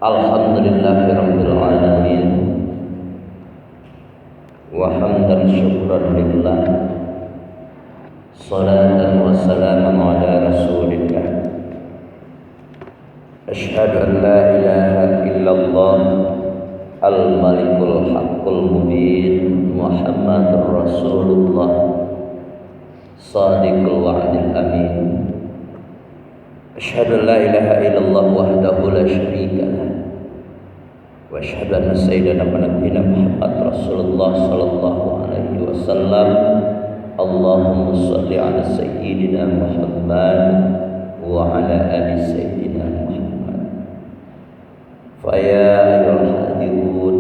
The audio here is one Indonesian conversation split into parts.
Alhamdulillahirabbil alamin wa hamdan syukran lillah salatan wa salaman ala rasulillah asyhadu an la ilaha illallah al-malikul haqqul mubin Muhammadur Rasulullah sadiqul wa'dil amin asyhadu an la ilaha illallah wahdahu la syarika lah wa asyhadu anna sayyidana wa nabiyyana Muhammad Rasulullah sallallahu alaihi wasallam. Allahumma shalli ala sayyidina Muhammad wa ala ali sayyidina Muhammad. Fa ya ayyuhal hadirun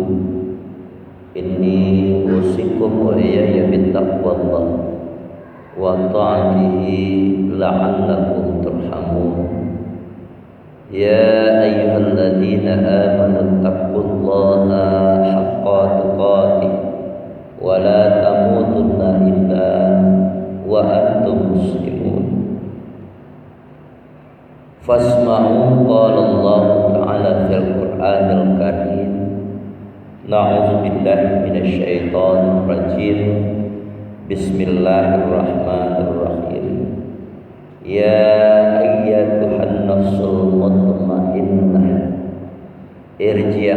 inni usikum wa iyaya bittaqwallah wa ta'atihi la'allakum turhamun. Ya ayyuhalladzina amanu taqullaha haqqa tuqatih wa la tamutunna illa wa antum muslimun. Fasma'u qala Allah ta'ala fil Qur'anil Karim. Na'udzu billahi minasy syaithanir rajim. Bismillahirrahmanirrahim. Ya ayyatuhan nafsul mutmainnah irji'i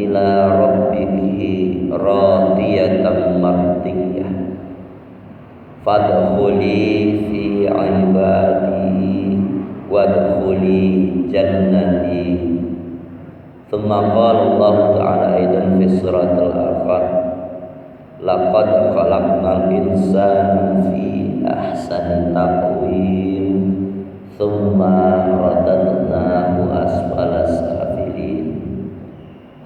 ila rabbiki radiyatan mardiyah fadkhuli fi ibadi wadkhuli jannati. Thumma qala Allah ta'ala aidan fi suratul Al-Afat laqad khalaqnal insana fi ahsani taqwim thumma radadnahu asfala safilin.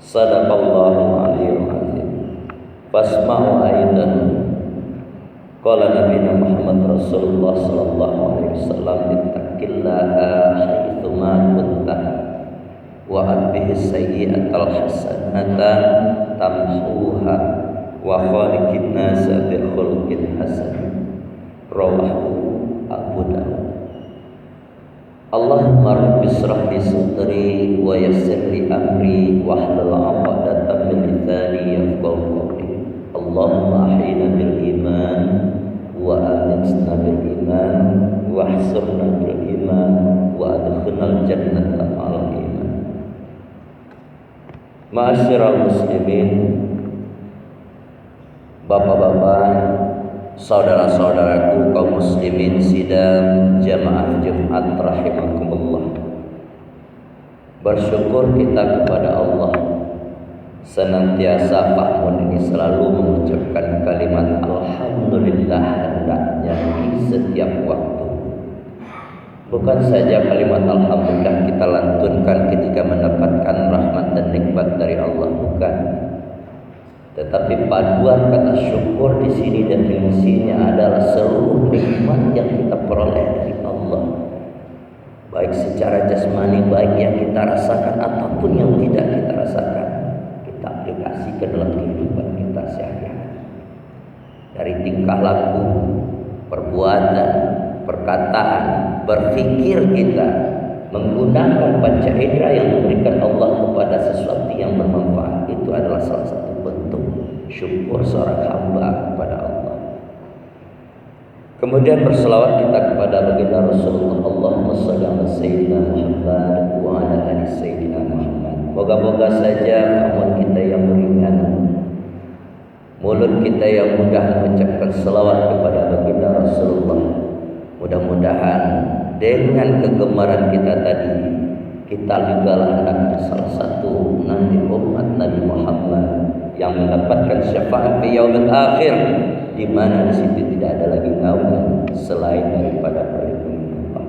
Sadaqallahu aliyyul azim. Fasma'u aidan qala nabiyina Muhammad Rasulullah sallallahu alaihi wasallam ittaqillaha haitsu ma kunta wa atbihi sayyi'atal hasanata tamhuha wa khaliqin nasa bi khuluqin hasan. Rawahu Abu Dawud. Allahumma rabbi shrah li sadri wa yassir li amri wahlul 'uqdatam min lisani yafqahu qawli. Allahumma ahyina bil iman wa amitna bil iman wa ahsurna bil iman wa adkhilnal jannata ma'al iman. Ma'asyiral muslimin, bapak-bapak, saudara-saudaraku kaum muslimin sidang jamaah Jumat rahimakumullah. Bersyukur kita kepada Allah senantiasa Pak Mun ini selalu mengucapkan kalimat alhamdulillah hendaknya di setiap waktu. Bukan saja kalimat alhamdulillah kita lantunkan ketika mendapatkan rahmat dan nikmat dari Allah, bukan. Tetapi paduan kata syukur di sini definisinya adalah seluruh nikmat yang kita peroleh dari Allah, baik secara jasmani, baik yang kita rasakan ataupun yang tidak kita rasakan, kita aplikasikan dalam kehidupan kita sehari-hari. Dari tingkah laku, perbuatan, perkataan, berpikir kita menggunakan panca indera yang diberikan Allah kepada sesuatu yang bermanfaat, itu adalah salah satu bentuk syukur seorang hamba kepada Allah. Kemudian berselawat kita kepada baginda Rasulullah. Allahumma shalli ala sayyidina Muhammad wa ala ali sayyidina Muhammad. Moga-moga saja amal kita yang ringan, mulut kita yang mudah mengucapkan selawat kepada baginda Rasulullah. Mudah-mudahan dengan kegemaran kita tadi, kita juga lah salah satu nanti umat Nabi Muhammad yang mendapatkan syafaat di yaumil akhir, di mana di situ tidak ada lagi naungan selain daripada perlindungan Allah.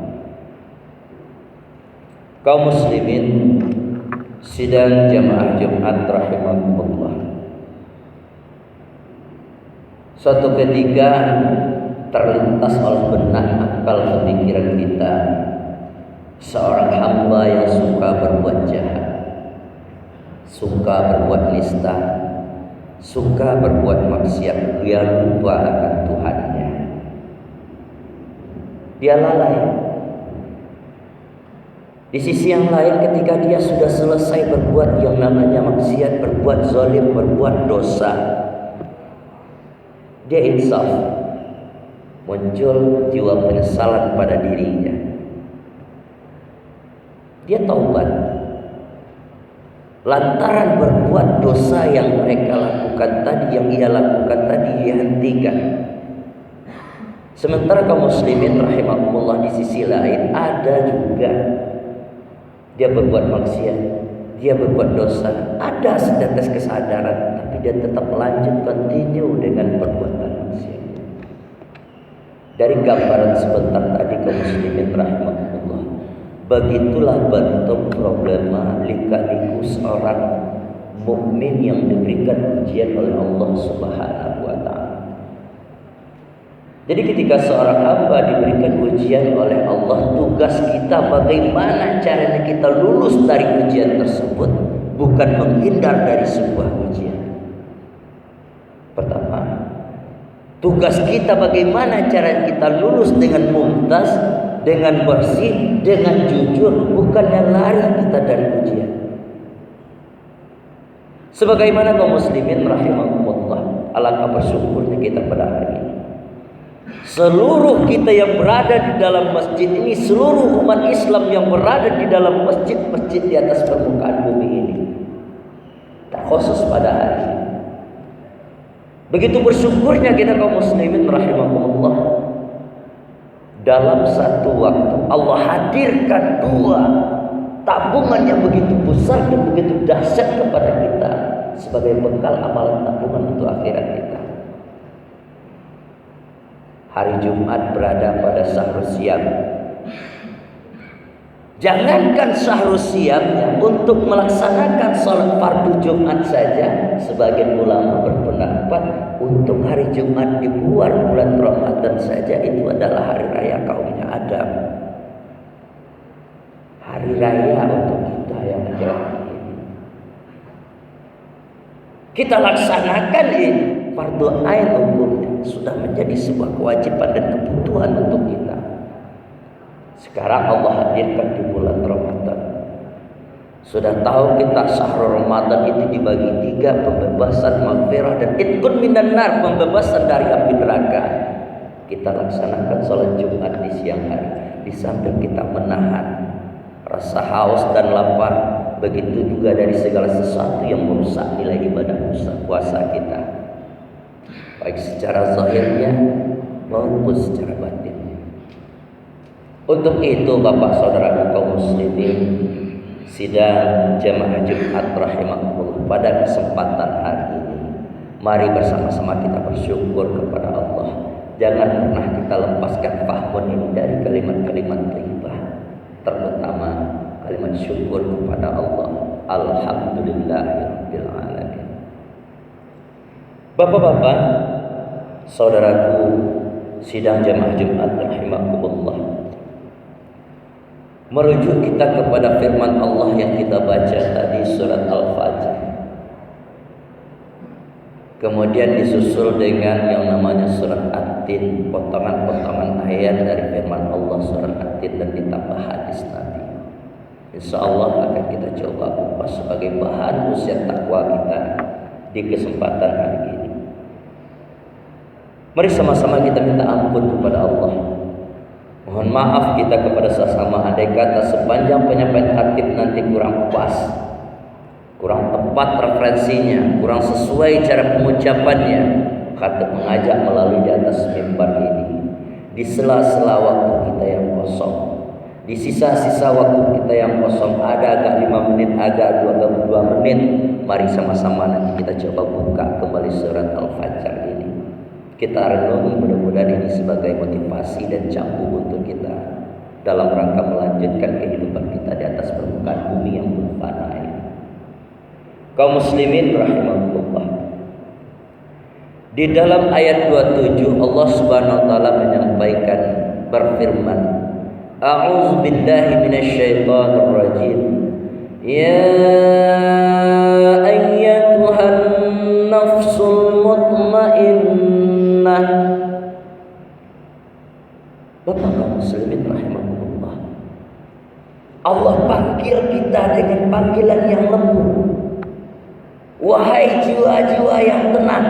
Kaum muslimin sidang jamaah Jumat rahimakumullah. Suatu ketika terlintas oleh benak akal pemikiran kita seorang hamba yang suka berbuat jahat, suka berbuat nista, suka berbuat maksiat, dia lupa akan Tuhannya. Dia lalai. Di sisi yang lain ketika dia sudah selesai berbuat yang namanya maksiat, berbuat zalim, berbuat dosa, dia insaf, muncul jiwa penyesalan pada dirinya. Dia taubat. Lantaran berbuat dosa yang mereka lakukan tadi, yang ia lakukan tadi, dihentikan. Sementara kaum muslimin rahimahumullah di sisi lain ada juga dia berbuat maksiat, dia berbuat dosa, ada setetes kesadaran, tapi dia tetap lanjut continue dengan perbuatan maksiat. Dari gambaran sebentar tadi kaum muslimin rahimahumullah, begitulah bentuk problema lika-liku seorang mukmin yang diberikan ujian oleh Allah Subhanahu wa taala. Jadi ketika seorang hamba diberikan ujian oleh Allah, tugas kita bagaimana caranya kita lulus dari ujian tersebut, bukan menghindar dari sebuah ujian. Pertama, tugas kita bagaimana cara kita lulus dengan mumtaz, dengan bersih, dengan jujur, bukannya lari kita dari ujian. Sebagaimana kaum muslimin rahimahumullah, alangkah bersyukurnya kita pada hari ini. Seluruh kita yang berada di dalam masjid ini, seluruh umat Islam yang berada di dalam masjid-masjid di atas permukaan bumi ini, terkhusus pada hari ini. Begitu bersyukurnya kita kaum muslimin rahimahumullah, dalam satu waktu Allah hadirkan dua tabungan yang begitu besar dan begitu dahsyat kepada kita sebagai bekal amalan tabungan untuk akhirat kita. Hari Jumat berada pada syahrul siam. Jangankan syahrul siamnya, untuk melaksanakan sholat fardu Jumat saja, sebagian ulama berpendapat untuk hari Jumat di luar bulan Ramadan saja itu adalah hari raya kaumnya Adam. Hari raya untuk kita yang menjalani ini. Kita laksanakan ini, fardu ain hukumnya sudah menjadi sebuah kewajiban dan kebutuhan untuk kita. Sekarang Allah hadirkan di bulan Ramadan. Sudah tahu kita syahrul Ramadan itu dibagi tiga, pembebasan, maghfirah, dan itqun minan nar, pembebasan dari api neraka. Kita laksanakan sholat Jumat di siang hari, di samping kita menahan rasa haus dan lapar, begitu juga dari segala sesuatu yang merusak nilai ibadah puasa kita, baik secara zahirnya maupun secara batinnya. Untuk itu Bapak Saudara kaum muslimin, sidang jamaah Jumat rahimahullah pada kesempatan hari ini, mari bersama-sama kita bersyukur kepada Allah. Jangan pernah kita lepaskan fahmun ini dari kalimat-kalimat thayyibah, terutama kalimat syukur kepada Allah. Alhamdulillahirabbil alamin. Bapak-bapak, saudaraku sidang jamaah Jumat rahimakumullah, merujuk kita kepada firman Allah yang kita baca tadi, surat Al-Fajr, kemudian disusul dengan yang namanya surat At-Tin, potongan-potongan ayat dari firman Allah surat At-Tin, dan ditambah hadis Nabi. Insya Allah akan kita coba kupas sebagai bahan usia takwa kita di kesempatan hari ini. Mari sama-sama kita minta ampun kepada Allah. Mohon maaf kita kepada sesama, andai kata sepanjang penyampaian khatib nanti kurang pas, kurang tepat referensinya, kurang sesuai cara pengucapannya. Khatib mengajak melalui di atas mimbar ini, di sela-sela waktu kita yang kosong, di sisa-sisa waktu kita yang kosong, ada agak 5 menit, agak 2 menit, mari sama-sama nanti kita coba buka kembali surat Al-Fajr ini. Kita renungi, mudah-mudahan ini sebagai motivasi dan cambuk untuk kita dalam rangka melanjutkan kehidupan kita di atas permukaan bumi yang belum fana ini. Kaum muslimin rahimahullah, di dalam ayat 27 Allah Subhanahu wa taala menyampaikan, berfirman, A'udzu billahi minasyaitonir rajim. Ya ayyatuhan nafsul mutmainnah. Bapak kaum muslimin rahimahullah, Allah memanggil kita dengan panggilan yang lembut. Wahai jiwa-jiwa yang tenang,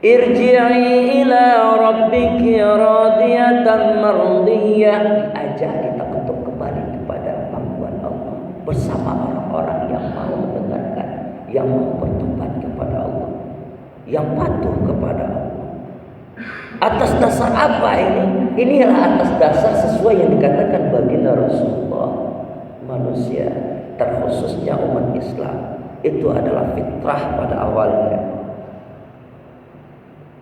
irji'i ila rabbiki radiyatan mardiyah. Diajak kita untuk kembali kepada panggilan Allah bersama orang-orang yang mau mendengarkan, yang mau bertobat kepada Allah, yang patuh kepada Allah. Atas dasar apa ini? Inilah atas dasar sesuai yang dikatakan baginda Rasulullah. Manusia, terkhususnya umat Islam, itu adalah fitrah pada awalnya.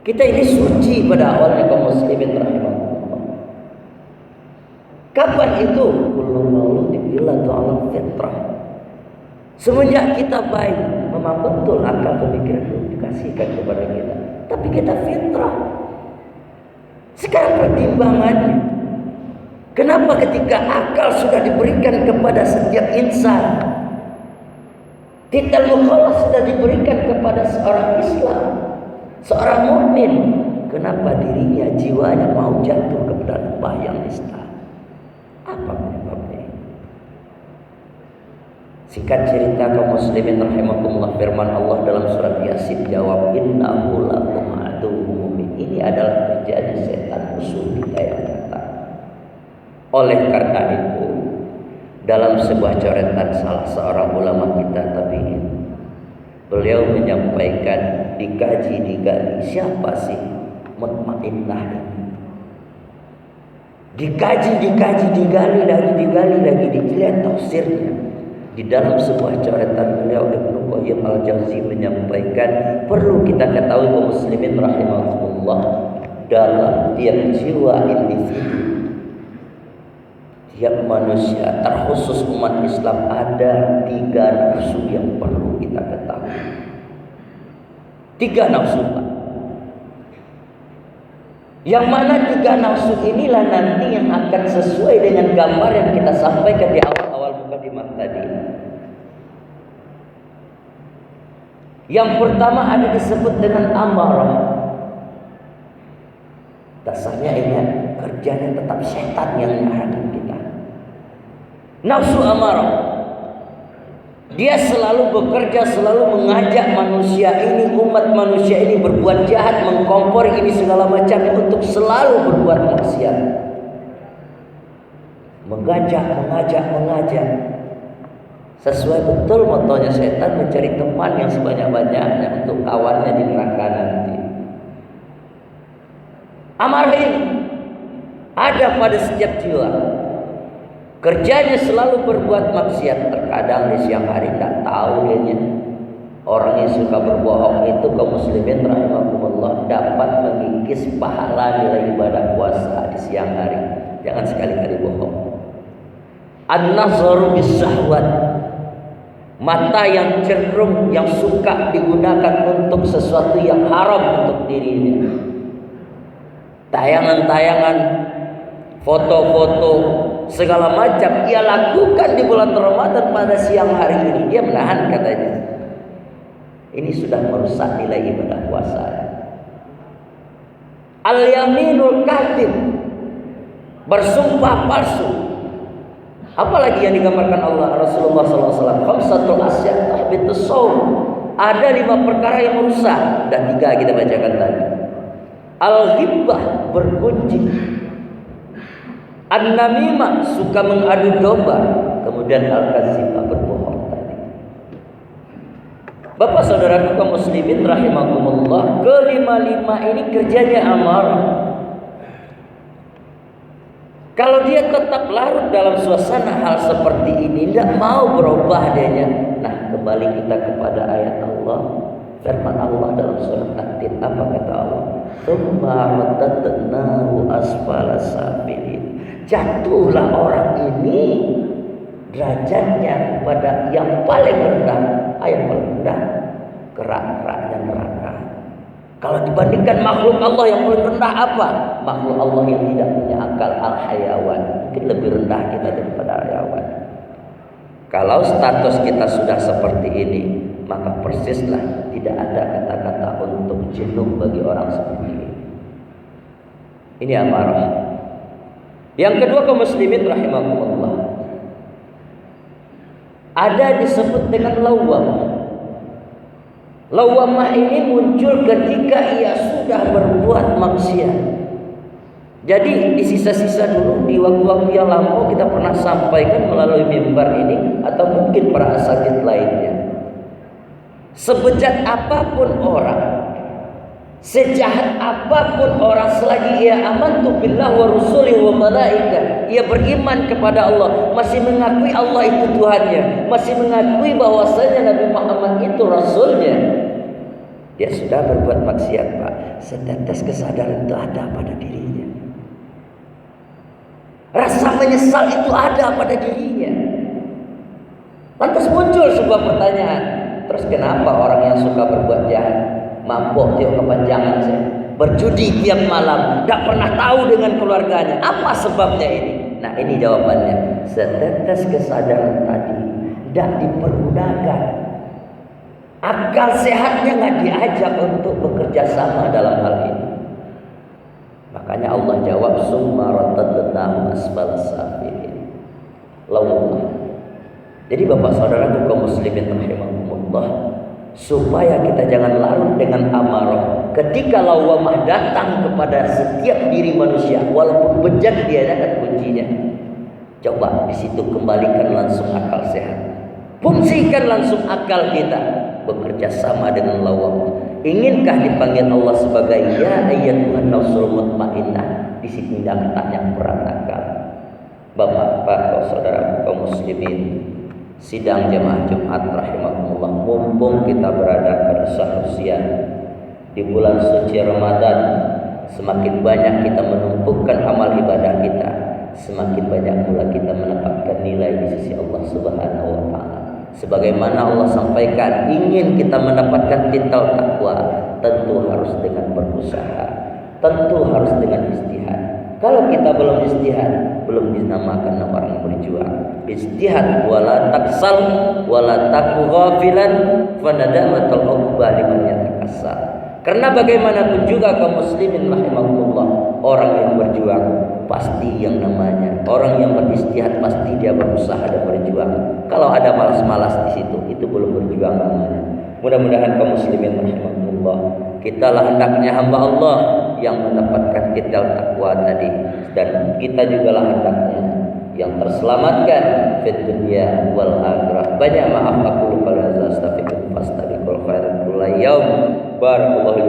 Kita ini suci pada awalnya kaum muslimin rahimahullah. Kapan itu? Kullu mauludin yuladu ala fitrah. Semenjak kita baik, memang betul akal pemikiran itu dikasihkan kepada kita, tapi kita fitrah. Sekarang pertimbangannya, kenapa ketika akal sudah diberikan kepada setiap insan, titel mukhalaf sudah diberikan kepada seorang Islam, seorang mukmin, kenapa dirinya, jiwanya mau jatuh kepada lembah yang nista? Apa penyebabnya? Singkat cerita kaum muslimin rahimakumullah, firman Allah dalam surat Yasin jawab, innahu lakum aduwwum mubin. Ini adalah kerjaan setan musuh kita yang nyata. Oleh karena itu, dalam sebuah coretan salah seorang ulama kita tabi'in, beliau menyampaikan, digali siapa sih mutmainnah ini? Digali lagi, dilihat tafsirnya. Di dalam sebuah coretan beliau, Ibnu Qayyim al-Jauzi menyampaikan, perlu kita ketahui kaum muslimin rahimahullah, dalam tiap jiwa individu, tiap manusia, terkhusus umat Islam, ada 3 nafsu yang perlu kita ketahui. 3 nafsu. Yang mana 3 nafsu inilah nanti yang akan sesuai dengan gambar yang kita sampaikan di awal-awal mukadimah tadi. Yang pertama ada disebut dengan amarah. Dasarnya ingat, kerjanya tetap setan yang mengarahkan kita. Nafsu amarah, dia selalu bekerja, selalu mengajak manusia ini, umat manusia ini berbuat jahat, mengkompor ini segala macam untuk selalu berbuat maksiat. Mengajak. Sesuai betul motonya setan, mencari teman yang sebanyak-banyaknya untuk kawannya di neraka nanti. Amarah ini ada pada setiap jiwa. Kerjanya selalu berbuat maksiat. Terkadang di siang hari tidak tahu dia. Orang yang suka berbohong itu kaum muslimin rahimahumullah dapat mengikis pahala nilai ibadah puasa di siang hari. Jangan sekali-kali bohong. An-nazaru bis-syahwat, mata yang cenderung, yang suka digunakan untuk sesuatu yang haram untuk dirinya. Tayangan-tayangan, foto-foto, segala macam ia lakukan di bulan Ramadan pada siang hari ini. Dia menahan, katanya. Ini sudah merusak nilai ibadah puasa. Al-yaminul kadhib, bersumpah palsu. Apalagi yang digambarkan Allah Rasulullah SAW, khamsatul asya tahbitus shaum. Ada 5 perkara yang merusak, dan 3 kita bacakan tadi. Al-ghibah, bergunjing. An-namimah, suka mengadu domba. Kemudian al-kazibah, berbohong tadi. Bapak saudara kaum muslimin rahimakumullah, kelima-lima ini kerjanya amarah. Kalau dia tetap larut dalam suasana hal seperti ini, tidak mau berubah dianya. Nah, kembali kita kepada ayat Allah, firman Allah dalam surat At-Tin. Apa kata Allah? Tsumma radadnahu asfala safilin. Jatuhlah orang ini derajatnya kepada yang paling rendah. Yang paling rendah, kerak-keraknya neraka. Kalau dibandingkan makhluk Allah yang paling rendah apa? Makhluk Allah yang tidak punya akal, al-hayawan. Mungkin lebih rendah kita daripada hayawan. Kalau status kita sudah seperti ini, maka persislah tidak ada kata-kata untuk jenuh bagi orang seperti ini. Ini amarah. Yang kedua, kaum muslimin rahimahumullah, ada disebut dengan lawwamah. Lawwamah ini muncul ketika ia sudah berbuat maksiat. Jadi di sisa-sisa dulu, di waktu-waktu yang lampau kita pernah sampaikan melalui mimbar ini atau mungkin para asatidz lainnya. Sebejat apapun orang, sejahat apapun orang, selagi ia amantu billah wa rusuli wa malaika, ia beriman kepada Allah, masih mengakui Allah itu Tuhannya, masih mengakui bahwasanya Nabi Muhammad itu Rasulnya, dia sudah berbuat maksiat, Pak. Setetes kesadaran itu ada pada dirinya. Rasa menyesal itu ada pada dirinya. Lantas muncul sebuah pertanyaan, terus kenapa orang yang suka berbuat jahat, mabuk tiap kepanjangan saya, berjudi tiap malam, gak pernah tahu dengan keluarganya, apa sebabnya ini? Nah, ini jawabannya. Setetes kesadaran tadi tidak dipergunakan. Akal sehatnya nggak diajak untuk bekerja sama dalam hal ini. Makanya Allah jawab, summa radadnahu asfal safilin. Lawwamah. Jadi Bapak Saudara kaum muslimin rahimakumullah, supaya kita jangan larut dengan amarah. Ketika lawwamah datang kepada setiap diri manusia, walaupun bejat dia ada kuncinya. Coba di situ kembalikan langsung akal sehat. Fungsikan langsung akal kita bekerja sama dengan lawwamah. Inginkah dipanggil Allah sebagai ya ayyatuhan nafsul mutmainnah? Di sini letaknya peran akal. Bapak-bapak, saudara kaum muslimin, sidang jemaah Jumat rahimakumullah, mumpung kita berada pada sahur siang di bulan suci Ramadan, semakin banyak kita menumpukan amal ibadah kita, semakin banyak pula kita mendapatkan nilai di sisi Allah Subhanahu wa taala. Sebagaimana Allah sampaikan, ingin kita mendapatkan titel takwa, tentu harus dengan berusaha, tentu harus dengan istihad. Kalau kita belum istihad, belum dinamakan orang berjuang. Istihad wala taksal wala taku ghafilan fanadamatul uqba liman yatakassal. Karena bagaimanapun juga kaum muslimin rahimakumullah, orang yang berjuang pasti yang namanya orang yang beristihad, pasti dia berusaha dan berjuang. Kalau ada malas-malas di situ, itu belum berjuang namanya. Mudah-mudahan kaum muslimin rahimakumullah, kitalah hendaknya hamba Allah yang mendapatkan titel takwa tadi, dan kita juga lah hendaknya yang terselamatkan fid dunya wal akhirah. Banyak maaf aku lupa, astaghfirullah fastabiqul khairat kullu yaum. Barakallahu